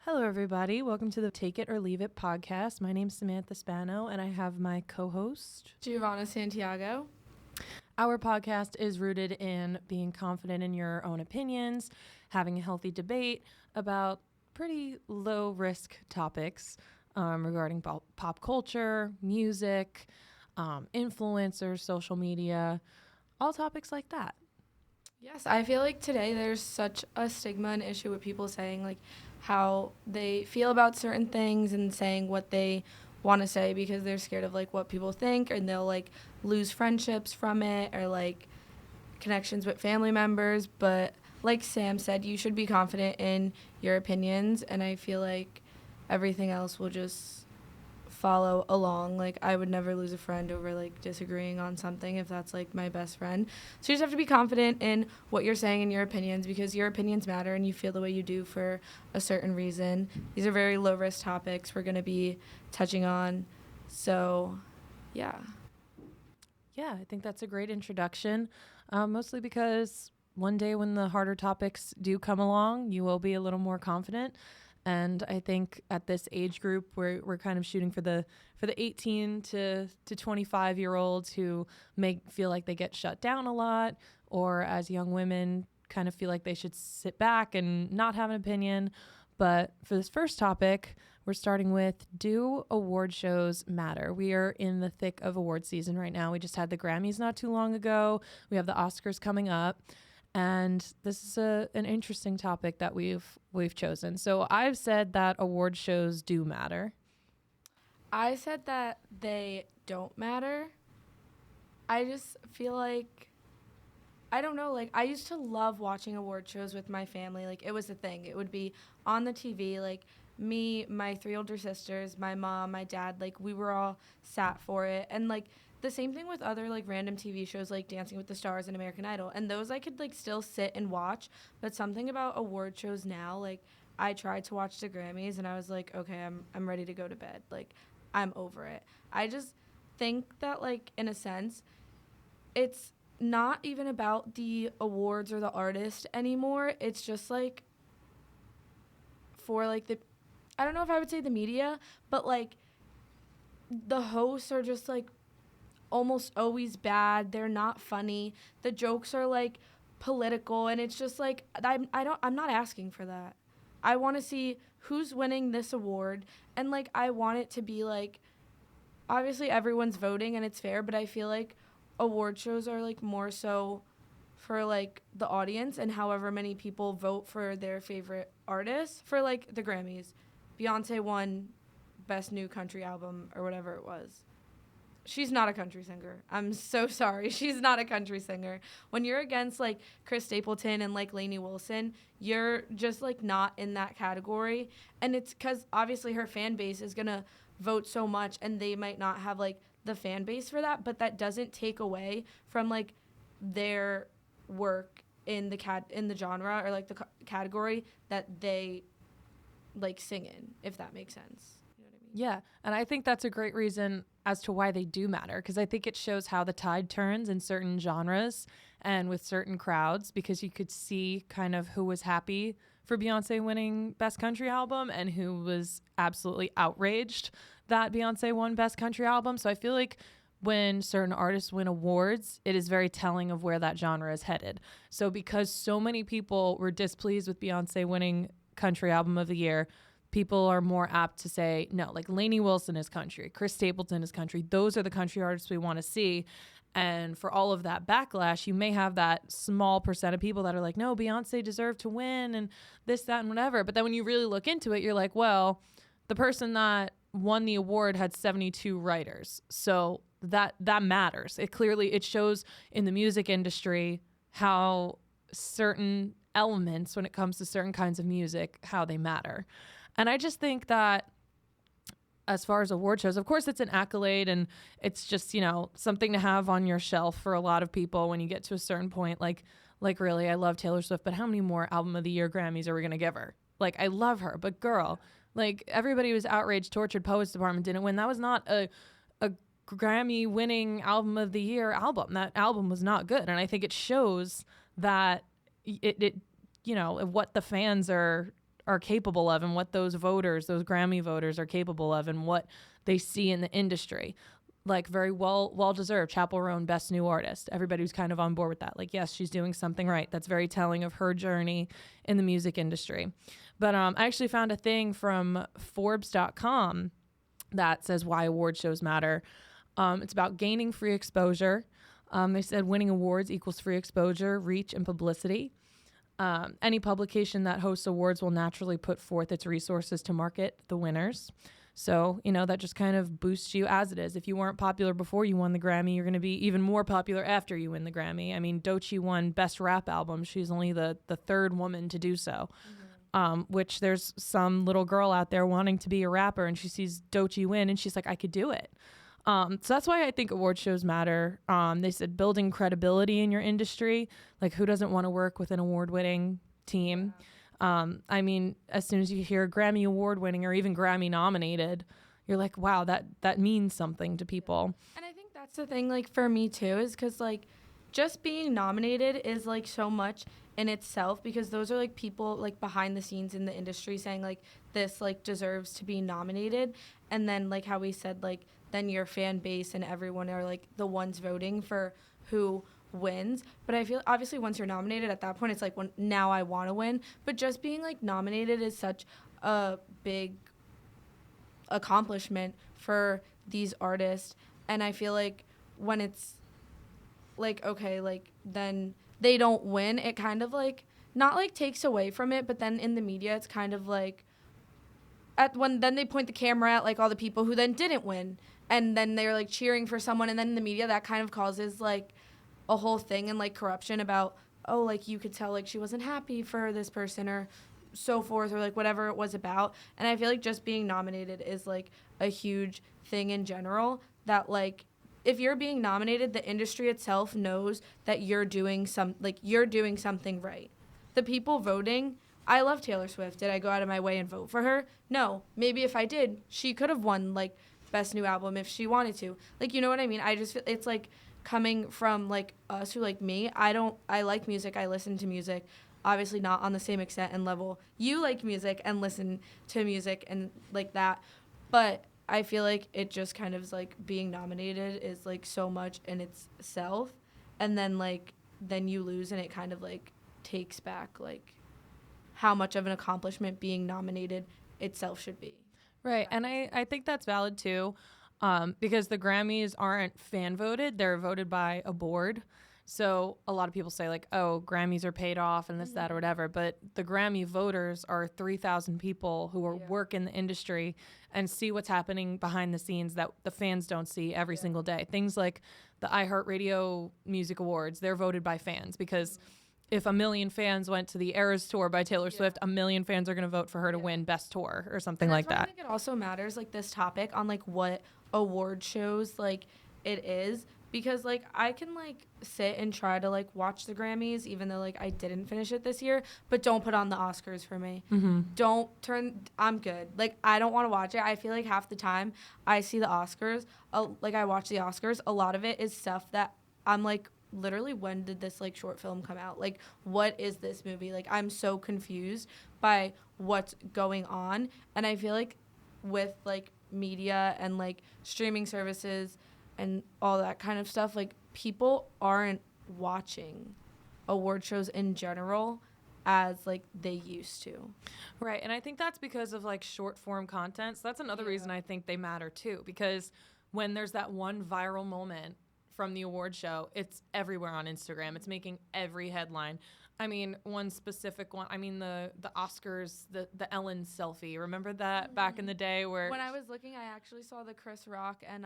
Hello, everybody. Welcome to the Take It or Leave It podcast. My name's Samantha Spano, and I have my co-host, Giovanna Santiago. Our podcast is rooted in being confident in your own opinions, having a healthy debate about pretty low-risk topics regarding pop culture, music, influencers, social media, all topics like that. Yes, I feel like today there's such a stigma and issue with people saying like how they feel about certain things and saying what they want to say because they're scared of like what people think, and they'll like lose friendships from it or like connections with family members. But like Sam said, you should be confident in your opinions, and I feel like everything else will just follow along. Like I would never lose a friend over like disagreeing on something if that's like my best friend. So you just have to be confident in what you're saying and your opinions, because your opinions matter and you feel the way you do for a certain reason. These are very low risk topics we're going to be touching on. So yeah. Yeah, I think that's a great introduction, mostly because one day when the harder topics do come along, you will be a little more confident. And I think at this age group, we're kind of shooting for the 18 to 25-year-olds who may feel like they get shut down a lot, or as young women kind of feel like they should sit back and not have an opinion. But for this first topic, we're starting with, do award shows matter? We are in the thick of award season right now. We just had the Grammys not too long ago. We have the Oscars coming up. And this is an interesting topic that we've chosen. So I've said that award shows do matter. I said that they don't matter. I just feel like, I don't know, like I used to love watching award shows with my family. Like it was a thing. It would be on the TV, like me, my 3 older sisters, my mom, my dad, like we were all sat for it. And like the same thing with other like random TV shows like Dancing with the Stars and American Idol. And those I could like still sit and watch. But something about award shows now, like I tried to watch the Grammys and I was like, okay, I'm ready to go to bed. Like I'm over it. I just think that like in a sense, it's not even about the awards or the artist anymore. It's just like for like I don't know if I would say the media, but like the hosts are just like almost always bad. They're not funny. The jokes are like political, and it's just like I'm not asking for that. I want to see who's winning this award, and like I want it to be like, obviously everyone's voting and it's fair, but I feel like award shows are like more so for like the audience and however many people vote for their favorite artists. For like the Grammys, Beyonce won Best New Country Album or whatever it was. She's not a country singer. I'm so sorry. She's not a country singer. When you're against like Chris Stapleton and like Lainey Wilson, you're just like not in that category. And it's because obviously her fan base is going to vote so much, and they might not have like the fan base for that, but that doesn't take away from like their work in the genre or like the category that they like sing in, if that makes sense. You know what I mean? Yeah, and I think that's a great reason as to why they do matter, because I think it shows how the tide turns in certain genres and with certain crowds, because you could see kind of who was happy for Beyonce winning Best Country Album and who was absolutely outraged that Beyonce won Best Country Album. So I feel like when certain artists win awards, it is very telling of where that genre is headed. So because so many people were displeased with Beyonce winning Country Album of the Year, people are more apt to say, no, like Lainey Wilson is country, Chris Stapleton is country. Those are the country artists we want to see. And for all of that backlash, you may have that small percent of people that are like, no, Beyonce deserved to win and this, that, and whatever. But then when you really look into it, you're like, well, the person that won the award had 72 writers. So that matters. It shows in the music industry how certain elements, when it comes to certain kinds of music, how they matter. And I just think that as far as award shows, of course, it's an accolade and it's just, something to have on your shelf for a lot of people when you get to a certain point. Like really, I love Taylor Swift, but how many more Album of the Year Grammys are we going to give her? Like, I love her, but girl, like everybody was outraged Tortured Poets Department didn't win. That was not a Grammy winning Album of the Year album. That album was not good. And I think it shows that it what the fans are are capable of and what those voters, those Grammy voters are capable of and what they see in the industry. Like very well deserved. Chappell Roan, Best New Artist. Everybody was kind of on board with that. Like, yes, she's doing something right. That's very telling of her journey in the music industry. But I actually found a thing from Forbes.com that says why award shows matter. It's about gaining free exposure. They said winning awards equals free exposure, reach, and publicity. Any publication that hosts awards will naturally put forth its resources to market the winners. So, that just kind of boosts you as it is. If you weren't popular before you won the Grammy, you're going to be even more popular after you win the Grammy. I mean, Doechii won Best Rap Album. She's only the third woman to do so, which there's some little girl out there wanting to be a rapper, and she sees Doechii win, and she's like, I could do it. So that's why I think award shows matter. They said building credibility in your industry. Like, who doesn't want to work with an award-winning team? Yeah. I mean, as soon as you hear Grammy award winning or even Grammy nominated, you're like, wow, that means something to people. And I think that's the thing, like, for me too, is because, like, just being nominated is, like, so much in itself, because those are, like, people, like, behind the scenes in the industry saying, like, this, like, deserves to be nominated. And then, like, how we said, like, then your fan base and everyone are, like, the ones voting for who wins. But I feel obviously once you're nominated, at that point it's like, now I want to win. But just being, like, nominated is such a big accomplishment for these artists. And I feel like when it's like, okay, like, then they don't win, it kind of, like, not, like, takes away from it, but then in the media it's kind of like then they point the camera at, like, all the people who then didn't win, and then they're, like, cheering for someone, and then in the media that kind of causes, like, a whole thing and, like, corruption about, oh, like, you could tell, like, she wasn't happy for this person or so forth, or, like, whatever it was about. And I feel like just being nominated is, like, a huge thing in general, that, like, if you're being nominated, the industry itself knows that you're doing something right. The people voting, I love Taylor Swift. Did I go out of my way and vote for her? No. Maybe if I did, she could have won, like, Best New Album if she wanted to. Like, you know what I mean? I just feel it's, like, coming from, like, us who, like, me, I like music, I listen to music, obviously not on the same extent and level you like music and listen to music and, like, that, but I feel like it just kind of is, like, being nominated is, like, so much in itself, and then, like, then you lose, and it kind of, like, takes back, like, how much of an accomplishment being nominated itself should be. Right, and I think that's valid too. Because the Grammys aren't fan voted, they're voted by a board. So a lot of people say, like, oh, Grammys are paid off and this, that, or whatever. But the Grammy voters are 3,000 people who work in the industry and see what's happening behind the scenes that the fans don't see every single day. Things like the iHeartRadio Music Awards, they're voted by fans because if 1 million fans went to the Eras Tour by Taylor Swift, 1 million fans are going to vote for her to win Best Tour or something like that. I think it also matters, like, this topic on, like, what award shows, like, it is, because, like, I can, like, sit and try to, like, watch the Grammys, even though, like, I didn't finish it this year, but don't put on the Oscars for me. I'm good. Like, I don't want to watch it. I feel like half the time I see the Oscars, I watch the Oscars, a lot of it is stuff that I'm like, literally, when did this, like, short film come out? Like, what is this movie? Like, I'm so confused by what's going on. And I feel like with, like, media and, like, streaming services and all that kind of stuff, like, people aren't watching award shows in general as, like, they used to. Right, and I think that's because of, like, short form content. So that's another reason I think they matter too, because when there's that one viral moment from the award show, it's everywhere on Instagram. It's making every headline. I mean, one specific one, I mean, the Oscars, the Ellen selfie. Remember that back in the day where... When I was looking, I actually saw the Chris Rock and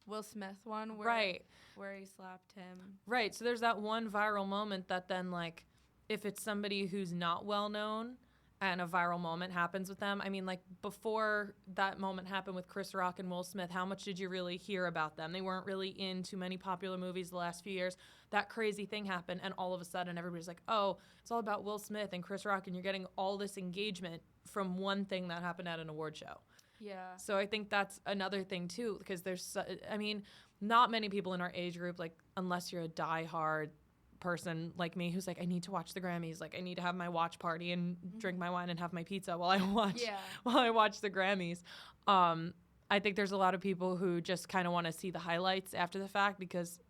Will Smith one where he slapped him. Right, so there's that one viral moment that then, like, if it's somebody who's not well known and a viral moment happens with them, I mean, like, before that moment happened with Chris Rock and Will Smith, how much did you really hear about them? They weren't really in too many popular movies the last few years. That crazy thing happened, and all of a sudden everybody's like, oh, it's all about Will Smith and Chris Rock, and you're getting all this engagement from one thing that happened at an award show. Yeah. So I think that's another thing too, because there's, I mean, not many people in our age group, like, unless you're a diehard person like me who's like, I need to watch the Grammys. Like, I need to have my watch party and drink my wine and have my pizza while I watch the Grammys. I think there's a lot of people who just kind of want to see the highlights after the fact because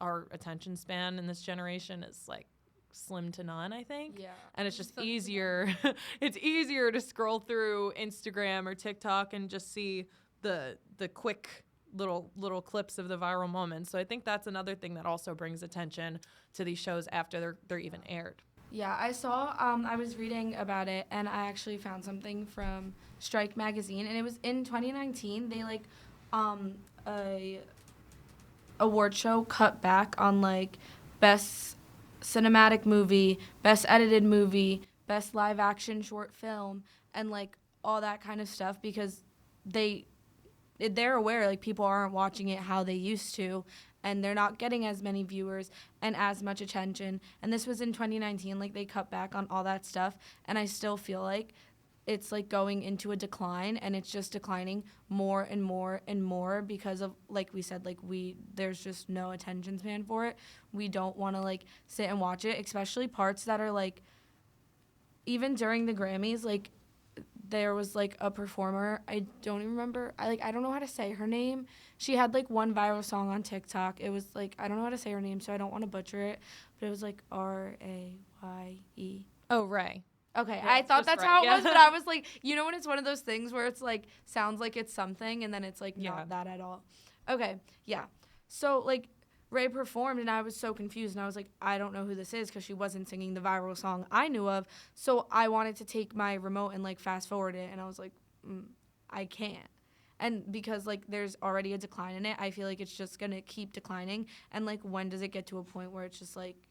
our attention span in this generation is like slim to none, I think. Yeah. And it's just easier. It's easier to scroll through Instagram or TikTok and just see the quick little clips of the viral moments. So I think that's another thing that also brings attention to these shows after they're even aired. Yeah, I saw, I was reading about it, and I actually found something from Strike Magazine, and it was in 2019. They, like, a award show cut back on, like, best cinematic movie, best edited movie, best live action short film, and, like, all that kind of stuff because they're aware, like, people aren't watching it how they used to, and they're not getting as many viewers and as much attention. And this was in 2019, like, they cut back on all that stuff, and I still feel like it's, like, going into a decline, and it's just declining more and more and more because of, like we said, like, there's just no attention span for it. We don't want to, like, sit and watch it, especially parts that are, like, even during the Grammys, like, there was, like, a performer, I don't even remember, I don't know how to say her name. She had, like, one viral song on TikTok. It was, like, I don't know how to say her name, so I don't want to butcher it, but it was, like, Raye. Oh, Ray. Okay, Yeah, I thought that's right. how it Yeah. was, but I was, like, you know when it's one of those things where it's, like, sounds like it's something, and then it's, like, not that at all. Okay, yeah. So, like, Ray performed, and I was so confused, and I was like, I don't know who this is because she wasn't singing the viral song I knew of, so I wanted to take my remote and, like, fast forward it, and I was like, I can't. And because, like, there's already a decline in it, I feel like it's just going to keep declining, and, like, when does it get to a point where it's just, like,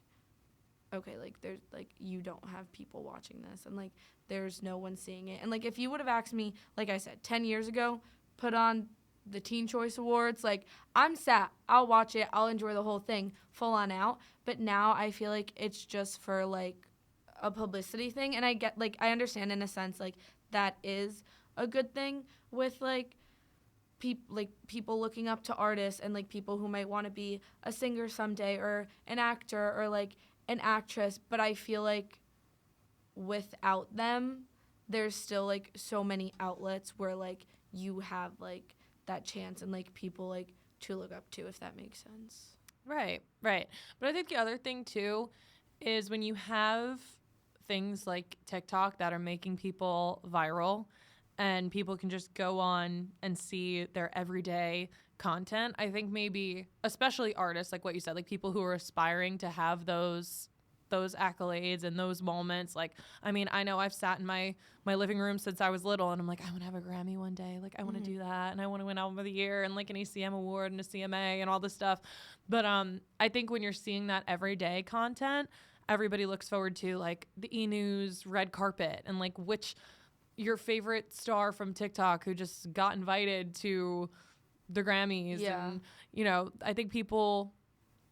okay, like, there's, like, you don't have people watching this, and, like, there's no one seeing it. And, like, if you would have asked me, like I said, 10 years ago, put on the Teen Choice Awards, like, I'm sat, I'll watch it, I'll enjoy the whole thing, full on out. But now I feel like it's just for, like, a publicity thing. And I get, like, I understand in a sense, like, that is a good thing with, like, people looking up to artists and, like, people who might want to be a singer someday or an actor or, like, an actress. But I feel like without them, there's still, like, so many outlets where, like, you have, like, that chance and, like, people, like, to look up to, if that makes sense. Right. But I think the other thing, too, is when you have things like TikTok that are making people viral and people can just go on and see their everyday content, I think maybe, especially artists, like what you said, like people who are aspiring to have those accolades and those moments. Like, I mean, I know I've sat in my living room since I was little and I'm like, I want to have a Grammy one day. Like, I want to do that. And I want to win Album of the Year and like an ECM award and a CMA and all this stuff. But I think when you're seeing that everyday content, everybody looks forward to like the E! News red carpet and like which your favorite star from TikTok who just got invited to the Grammys. Yeah. And, you know, I think people,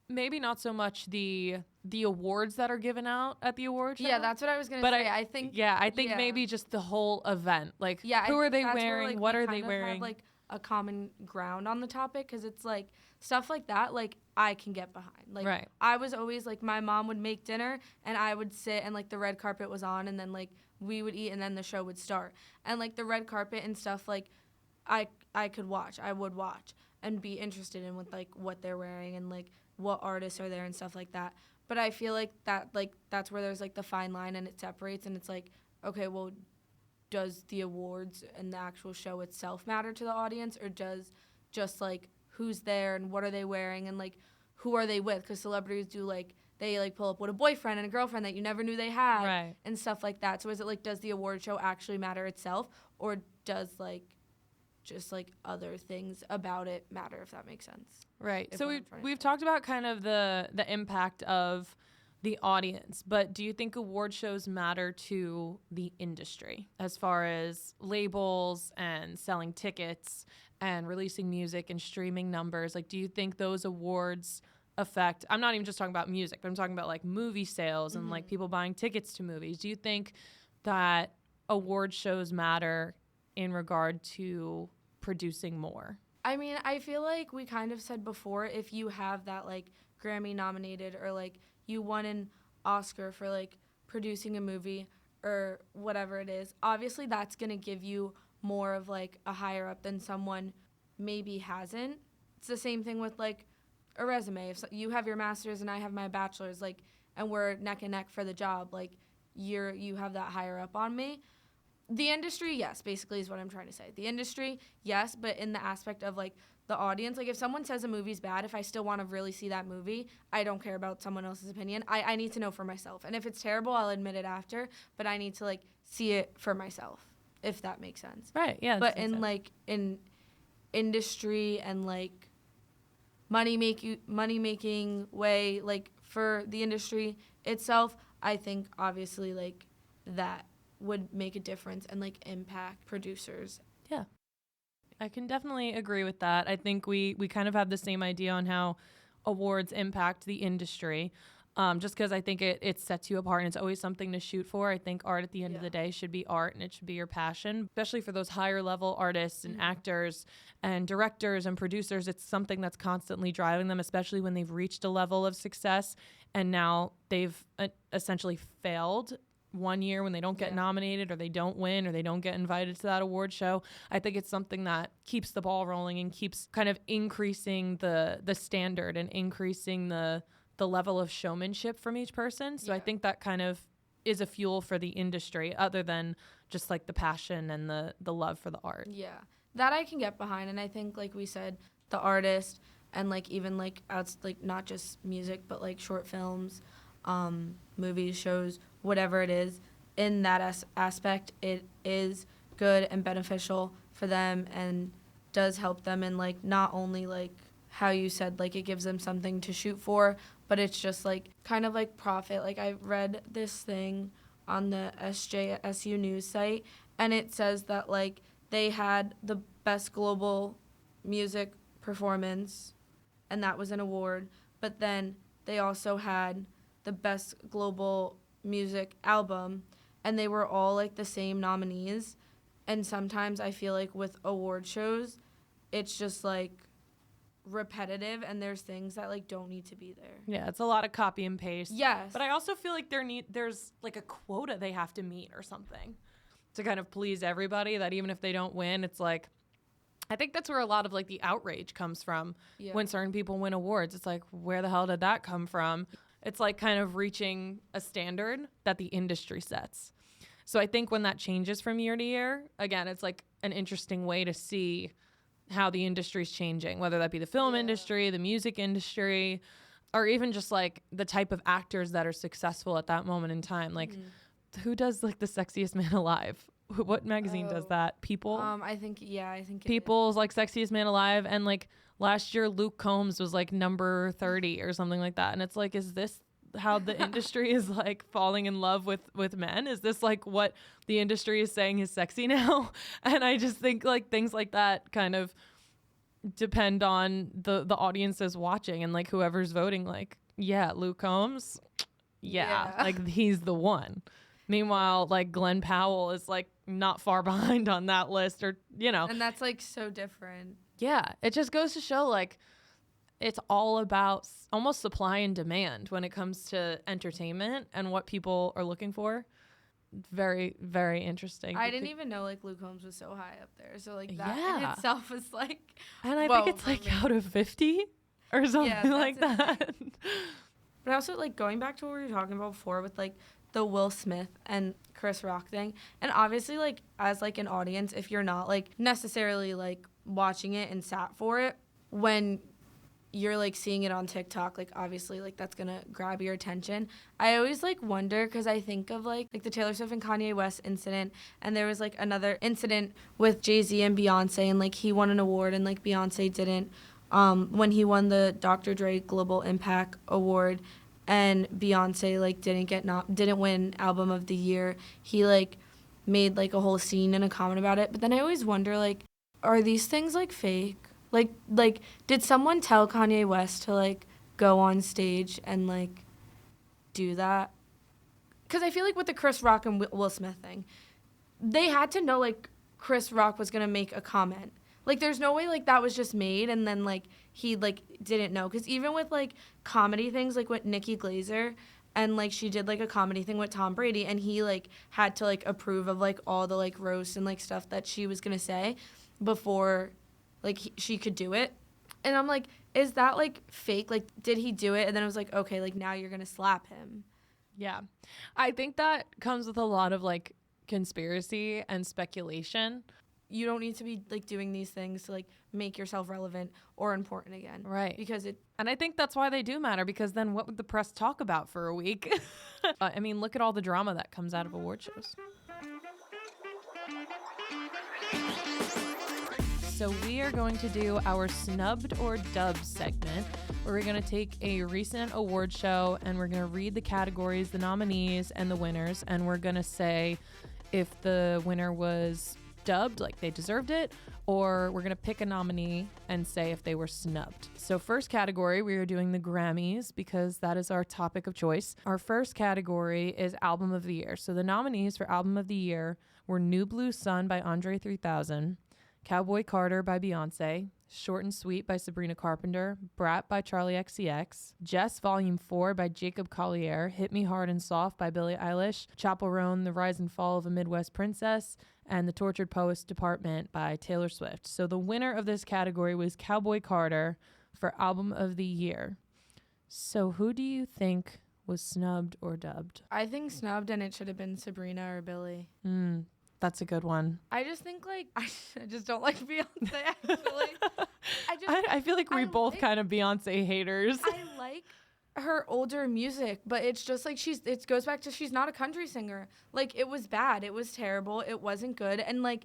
maybe not so much the awards that are given out at the award show. Yeah, that's what I was going to say. I think maybe just the whole event. Like, yeah, who are they that's wearing? Where, like, what are they wearing? Have, like, a common ground on the topic because it's, like, stuff like that, like, I can get behind. Like, right. I was always, like, my mom would make dinner, and I would sit, and, like, the red carpet was on, and then, like, we would eat, and then the show would start. And, like, the red carpet and stuff, like, I could watch. I would watch and be interested in with, like, what they're wearing and, like, what artists are there and stuff like that. But I feel like that, like, that's where there's, like, the fine line and it separates and it's like, okay, well, does the awards and the actual show itself matter to the audience or does just, like, who's there and what are they wearing and, like, who are they with? Because celebrities do, like, they, like, pull up with a boyfriend and a girlfriend that you never knew they had Right. and stuff like that. So is it, like, does the award show actually matter itself or does, like, just, like, other things about it matter, if that makes sense? Right. So we've talked about kind of the impact of the audience, but do you think award shows matter to the industry as far as labels and selling tickets and releasing music and streaming numbers? Like, do you think those awards affect, I'm not even just talking about music, but I'm talking about like movie sales and like people buying tickets to movies. Do you think that award shows matter in regard to producing more? I mean, I feel like we kind of said before, if you have that, like, Grammy nominated or, like, you won an Oscar for like producing a movie or whatever it is, obviously that's going to give you more of like a higher up than someone maybe hasn't. It's the same thing with like a resume. If you have your master's and I have my bachelor's, like, and we're neck and neck for the job, like you have that higher up on me. The industry, yes, basically is what I'm trying to say. The industry, yes, but in the aspect of like the audience, like if someone says a movie's bad, if I still want to really see that movie, I don't care about someone else's opinion. I need to know for myself. And if it's terrible, I'll admit it after, but I need to like see it for myself, if that makes sense. Right, yeah. But in like in industry and like money making way, like for the industry itself, I think obviously like that would make a difference and like impact producers. Yeah, I can definitely agree with that. I think we kind of have the same idea on how awards impact the industry. Just because I think it sets you apart and it's always something to shoot for. I think art at the end of the day should be art and it should be your passion, especially for those higher level artists and actors and directors and producers. It's something that's constantly driving them, especially when they've reached a level of success and now they've essentially failed one year when they don't get nominated or they don't win or they don't get invited to that award show. I think it's something that keeps the ball rolling and keeps kind of increasing the standard and increasing the level of showmanship from each person. So I think that kind of is a fuel for the industry other than just like the passion and the love for the art. Yeah, that I can get behind. And I think, like we said, the artist and like even like like not just music, but like short films, movies, shows, whatever it is, in that aspect, it is good and beneficial for them and does help them in like not only like how you said, like it gives them something to shoot for, but it's just like kind of like profit. Like I read this thing on the SJSU news site and it says that like they had the best global music performance and that was an award, but then they also had the best global music album and they were all like the same nominees. And sometimes I feel like with award shows, it's just like repetitive and there's things that like don't need to be there. Yeah, it's a lot of copy and paste. Yes. But I also feel like there's like a quota they have to meet or something to kind of please everybody, that even if they don't win, it's like, I think that's where a lot of like the outrage comes from when certain people win awards. It's like, where the hell did that come from? It's like kind of reaching a standard that the industry sets. So I think when that changes from year to year, again, it's like an interesting way to see how the industry's changing, whether that be the film industry, the music industry, or even just like the type of actors that are successful at that moment in time. Like who does like the sexiest man alive? What magazine does that? People? I think People's like sexiest man alive. And like last year, Luke Combs was like number 30 or something like that. And it's like, is this how the industry is like falling in love with men? Is this like what the industry is saying is sexy now? And I just think like things like that kind of depend on the audiences watching and like whoever's voting, like, yeah, Luke Combs. Yeah. Like he's the one. Meanwhile, like Glenn Powell is like not far behind on that list, or, you know. And that's like so different. Yeah. It just goes to show like it's all about almost supply and demand when it comes to entertainment and what people are looking for. Very, very interesting. I didn't even know like Luke Combs was so high up there. So like that in itself was like, and I think it's like out of 50 or something like that. But also like going back to what we were talking about before with like the Will Smith and Chris Rock thing. And obviously like as like an audience, if you're not like necessarily like watching it and sat for it, when you're like seeing it on TikTok, like obviously like that's gonna grab your attention. I always like wonder, because I think of like the Taylor Swift and Kanye West incident, and there was like another incident with Jay-Z and Beyonce, and like he won an award and like Beyonce didn't, when he won the Dr. Dre Global Impact Award and Beyonce like didn't win Album of the Year. He like made like a whole scene and a comment about it. But then I always wonder, like, are these things like fake? Like did someone tell Kanye West to like go on stage and like do that? Because I feel like with the Chris Rock and Will Smith thing, they had to know like Chris Rock was gonna make a comment. Like, there's no way, like, that was just made and then, like, he, like, didn't know. Because even with, like, comedy things, like, with Nikki Glazer, and, like, she did, like, a comedy thing with Tom Brady, and he, like, had to, like, approve of, like, all the, like, roasts and, like, stuff that she was going to say before, like, she could do it. And I'm like, is that, like, fake? Like, did he do it? And then it was like, okay, like, now you're going to slap him. Yeah. I think that comes with a lot of, like, conspiracy and speculation. You don't need to be, like, doing these things to, like, make yourself relevant or important again. Right. Because it... And I think that's why they do matter, because then what would the press talk about for a week? I mean, look at all the drama that comes out of award shows. So we are going to do our snubbed or dubbed segment, where we're going to take a recent award show and we're going to read the categories, the nominees, and the winners, and we're going to say if the winner was dubbed, like they deserved it, or we're going to pick a nominee and say if they were snubbed. So first category, we are doing the Grammys because that is our topic of choice. Our first category is Album of the Year. So the nominees for Album of the Year were New Blue Sun by Andre 3000, Cowboy Carter by Beyonce, Short and Sweet by Sabrina Carpenter, Brat by Charlie XCX, Jess Volume 4 by Jacob Collier, Hit Me Hard and Soft by Billie Eilish, Chappell Roan, The Rise and Fall of a Midwest Princess, and The Tortured Poets Department by Taylor Swift. So the winner of this category was Cowboy Carter for Album of the Year. So who do you think was snubbed or dubbed? I think snubbed, and it should have been Sabrina or Billie. That's a good one. I just think, like, I just don't like Beyonce, actually. I feel like we're both kind of Beyonce haters. I like her older music, but it's just, like, it goes back to she's not a country singer. Like, it was bad. It was terrible. It wasn't good. And, like,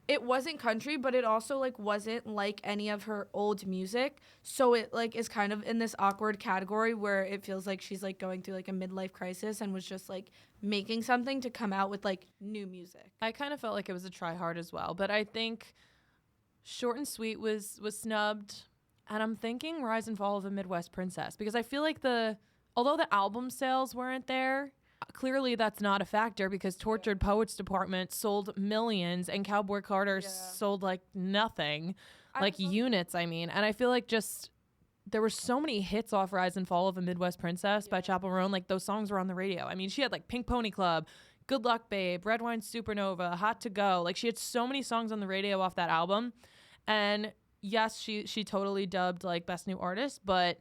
it wasn't country, but it also, like, wasn't like any of her old music. So it, like, is kind of in this awkward category where it feels like she's, like, going through, like, a midlife crisis and was just, like, making something to come out with, like, new music. I kind of felt like it was a try hard as well, but I think Short and Sweet was snubbed, and I'm thinking Rise and Fall of a Midwest Princess, because I feel like although the album sales weren't there, clearly that's not a factor, because Tortured Poets Department sold millions and Cowboy Carter sold like nothing, units, I mean. And I feel like just there were so many hits off Rise and Fall of a Midwest Princess by Chappell Roan. Like, those songs were on the radio. I mean, she had like Pink Pony Club, Good Luck Babe, Red Wine Supernova, Hot to Go. Like, she had so many songs on the radio off that album. And yes, she totally dubbed like Best New Artist, but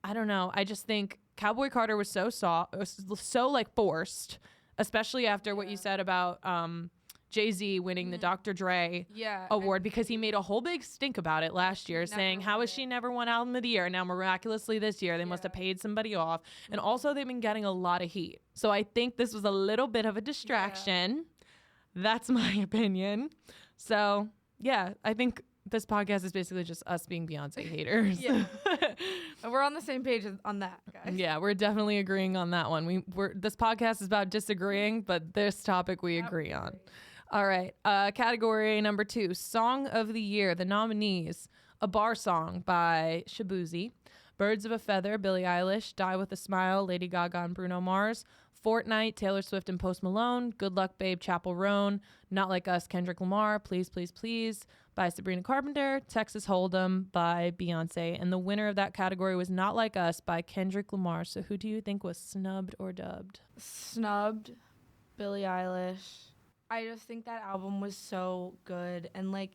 I don't know. I just think Cowboy Carter was so like forced, especially after what you said about Jay-Z winning the Dr. Dre award, because he made a whole big stink about it last year, saying, how has she never won Album of the Year? And now miraculously this year, they must have paid somebody off. And also they've been getting a lot of heat. So I think this was a little bit of a distraction. That's my opinion. So yeah, I think this podcast is basically just us being Beyonce haters. We're on the same page on that, guys. Yeah, we're definitely agreeing on that one. This podcast is about disagreeing, but this topic we agree on. All right. Category number 2, Song of the Year. The nominees: A Bar Song by Shabuzi, Birds of a Feather, Billie Eilish, Die With a Smile, Lady Gaga and Bruno Mars, Fortnite, Taylor Swift and Post Malone, Good Luck Babe, Chappell Roan, Not Like Us, Kendrick Lamar, Please Please Please by Sabrina Carpenter, Texas Hold'em by Beyonce. And the winner of that category was Not Like Us by Kendrick Lamar. So who do you think was snubbed or dubbed? Snubbed, Billie Eilish. I just think that album was so good, and like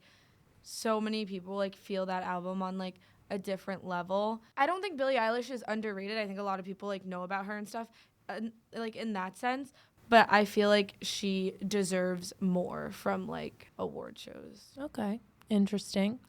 so many people like feel that album on like a different level. I don't think Billie Eilish is underrated. I think a lot of people like know about her and stuff, like in that sense. But I feel like she deserves more from like award shows. Okay, interesting.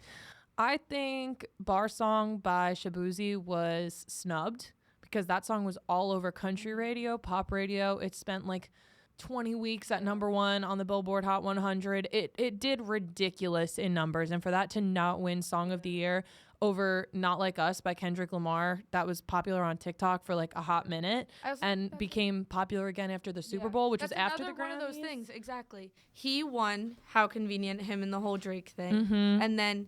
I think Bar Song by Shabuzi was snubbed because that song was all over country radio, pop radio. It spent like 20 weeks at number 1 on the Billboard Hot 100. It did ridiculous in numbers, and for that to not win Song of the Year over Not Like Us by Kendrick Lamar that was popular on TikTok for like a hot minute and became popular again after the Super Bowl, which was after the Grammys. One of those things, exactly. He won, how convenient, him and the whole Drake thing. Mm-hmm. And then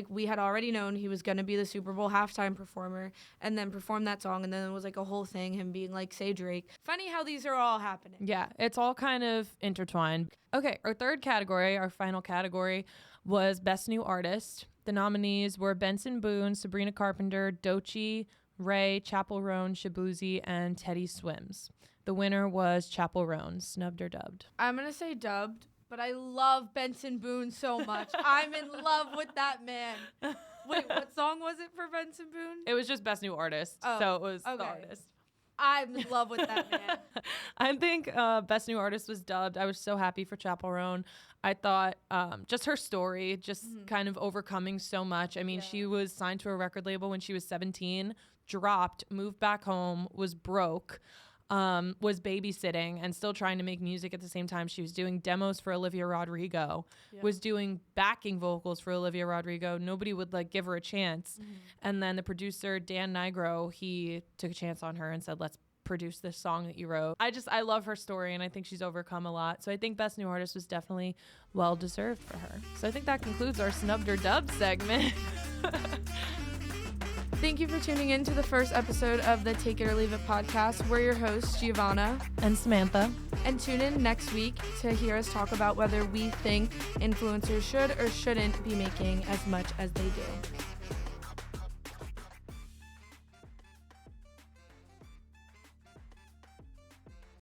we had already known he was going to be the Super Bowl halftime performer and then perform that song. And then it was like a whole thing, him being like, say Drake. Funny how these are all happening. Yeah, it's all kind of intertwined. Okay, our third category, our final category, was Best New Artist. The nominees were Benson Boone, Sabrina Carpenter, Doechii, Ray, Chappell Roan, Shaboozey, and Teddy Swims. The winner was Chappell Roan, snubbed or dubbed. I'm going to say dubbed, but I love Benson Boone so much. I'm in love with that man. Wait, what song was it for Benson Boone? It was just Best New Artist, so it was the artist. I'm in love with that man. I think Best New Artist was dubbed. I was so happy for Chappell Roan. I thought just her story, kind of overcoming so much. I mean, she was signed to a record label when she was 17, dropped, moved back home, was broke, was babysitting and still trying to make music at the same time. She was doing demos for Olivia Rodrigo, was doing backing vocals for Olivia Rodrigo. Nobody would like give her a chance. And then the producer, Dan Nigro, he took a chance on her and said, let's produce this song that you wrote. I love her story and I think she's overcome a lot. So I think Best New Artist was definitely well deserved for her. So I think that concludes our snubbed or dubbed segment. Thank you for tuning in to the first episode of the Take It or Leave It podcast. We're your hosts, Giovanna and Samantha. And tune in next week to hear us talk about whether we think influencers should or shouldn't be making as much as they do.